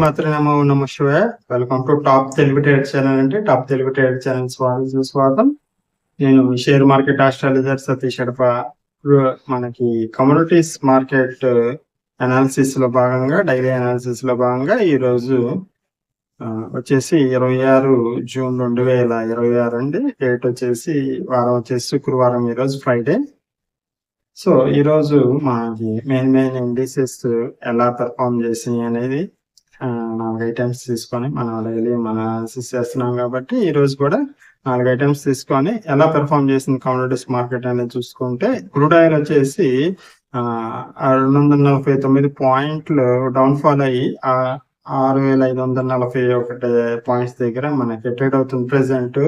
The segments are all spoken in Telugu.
శ్రీమాత్రే నమో నమ శివాయ. Welcome to top Telugu trade channel అండి. టాప్ తెలుగు ట్రేడ్ ఛానల్ స్వాగతం. నేను షేర్ మార్కెట్ ఆస్ట్రాలజర్ సతీష్ అడప. మనకి కమ్యూనిటీస్ మార్కెట్ అనాలిసిస్ లో భాగంగా, డైలీ అనాలిసిస్ లో భాగంగా ఈ రోజు వచ్చేసి 26 జూన్ 2026 అండి. డేట్ వచ్చేసి వారం వచ్చేసి శుక్రవారం, ఈ రోజు ఫ్రైడే. సో ఈ రోజు మనకి మెయిన్ ఇండిసెస్ ఎలా పెర్ఫార్మ్ చేసినాయి అనేది 4 ఐటమ్స్ తీసుకొని మనం డైలీ మన అనాలిసిస్ చేస్తున్నాం కాబట్టి ఈ రోజు కూడా 4 ఐటమ్స్ తీసుకొని ఎలా పెర్ఫార్మ్ చేసింది కమ్యూనిటీస్ మార్కెట్ అనేది చూసుకుంటే, క్రూడ్ ఆయిల్ వచ్చేసి 249 పాయింట్లు డౌన్ ఫాల్ అయ్యి 6541 పాయింట్స్ దగ్గర మనకి ట్రేడ్ అవుతుంది ప్రెసెంట్.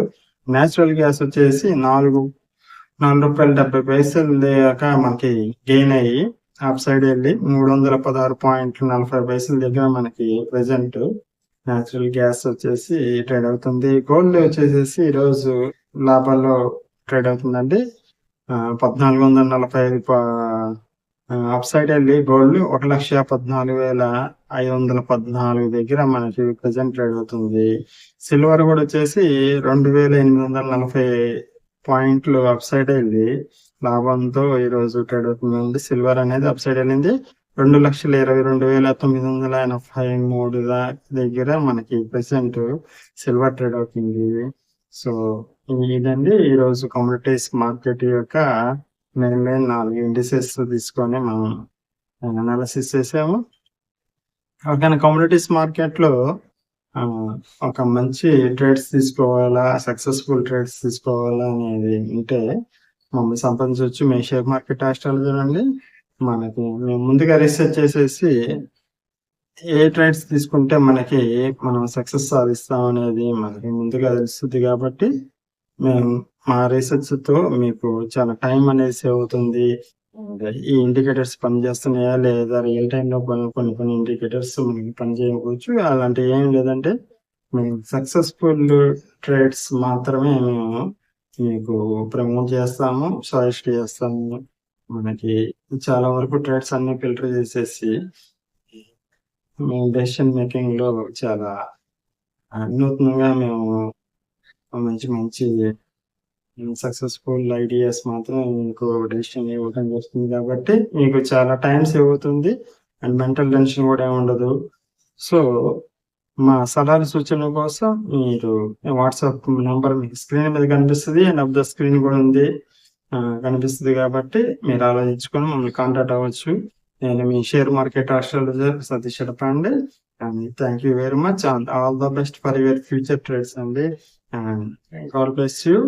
నేచురల్ గ్యాస్ వచ్చేసి ₹4.70 దాకా మనకి గెయిన్ అయ్యి అప్ సైడ్ వెళ్ళి 316.40 దగ్గర మనకి ప్రెసెంట్ నేచురల్ గ్యాస్ వచ్చేసి ట్రేడ్ అవుతుంది. గోల్డ్ వచ్చేసి ఈరోజు లాభాల్లో ట్రేడ్ అవుతుందండి. 1445 అప్ సైడ్ వెళ్ళి గోల్డ్ 1,14,514 దగ్గర మనకి ప్రెసెంట్ ట్రేడ్ అవుతుంది. సిల్వర్ కూడా వచ్చేసి 2,840 పాయింట్లు అప్ సైడ్ వెళ్ళి లాభంతో ఈ రోజు ట్రేడ్ అవుతుందండి. సిల్వర్ అనేది అప్ సైడ్ వెళ్ళింది 2,22,983 దగ్గర మనకి ప్రెసెంట్ సిల్వర్ ట్రేడ్ అవుతుంది. సో ఇదండి ఈ రోజు కమ్యూనిటీస్ మార్కెట్ యొక్క మెయిన్ 4 ఇండిసెస్ తీసుకొని మనం అనాలిసిస్ చేసాము. ఓకేనా, కమ్యూనిటీస్ మార్కెట్ లో ఒక మంచి ట్రేడ్స్ తీసుకోవాలా, సక్సెస్ఫుల్ ట్రేడ్స్ తీసుకోవాలా అనేది ఉంటే మమ్మల్ని సంప్రదించవచ్చు. మేము షేర్ మార్కెట్ ఆస్ట్రాలజర్ అండి. మనకి మేము ముందుగా రీసెర్చ్ చేసేసి ఏ ట్రేడ్స్ తీసుకుంటే మనం సక్సెస్ సాధిస్తాం అనేది మనకి ముందుగా తెలుస్తుంది. కాబట్టి మేము మా రీసెర్చ్ తో మీకు చాలా టైం అనేది సేవ్ అవుతుంది. ఈ ఇండికేటర్స్ పనిచేస్తున్నాయా లేదా, రియల్ టైమ్ లో కొన్ని ఇండికేటర్స్ మనకి పనిచేయవచ్చు. అలాంటి ఏం లేదంటే మేము సక్సెస్ఫుల్ ట్రేడ్స్ మాత్రమే మేము మీకు ప్రమోట్ చేస్తాము, సజెస్ట్ చేస్తాము. మనకి చాలా వరకు ట్రేడ్స్ అన్ని ఫిల్టర్ చేసేసి మేము డెసిషన్ మేకింగ్ లో చాలా నూతనంగా మేము మంచి సక్సెస్ఫుల్ ఐడియాస్ మాత్రం మీకు డెసిషన్ ఇవ్వడం వస్తుంది. కాబట్టి మీకు చాలా టైం సేవ్ అవుతుంది అండ్ మెంటల్ టెన్షన్ కూడా ఉండదు. సో మా సలహాలు సూచనల కోసం మీరు వాట్సాప్ నంబర్ మీకు స్క్రీన్ మీద కనిపిస్తుంది అండ్ ఆఫ్ ద స్క్రీన్ కూడా ఉంది కనిపిస్తుంది. కాబట్టి మీరు ఆలోచించుకొని మమ్మల్ని కాంటాక్ట్ అవ్వచ్చు. నేను మీ share market astrologer Satish Adapa అండి. Thank you very much and all the best for your future trades అండి. And God bless you.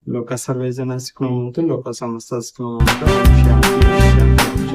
లోక సర్వేజన సుఖినో భవంతు, లోక సమస్త సుఖినో భవంతు.